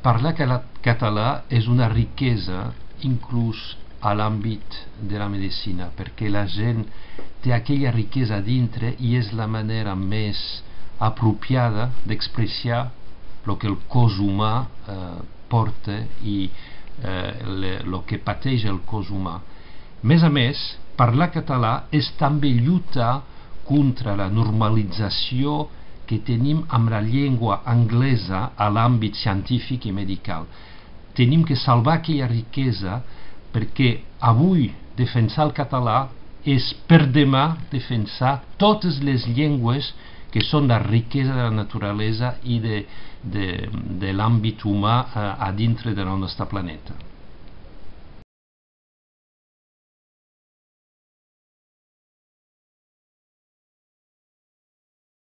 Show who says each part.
Speaker 1: parlar català és una riquesa inclús a l'àmbit de la medicina, perquè la gent té aquella riquesa dintre i és la manera més apropiada d'expressar el que el cos humà porta i el que pateix el cos humà. Més a més, parlar català és també lluitar contra la normalització que tenim amb la llengua anglesa a l'àmbit científic i medical. Tenim que salvar aquella riquesa, perquè avui defensar el català és per demà defensar totes les llengües que són la riquesa de la naturalesa i de l'àmbit humà a dintre del nostre planeta.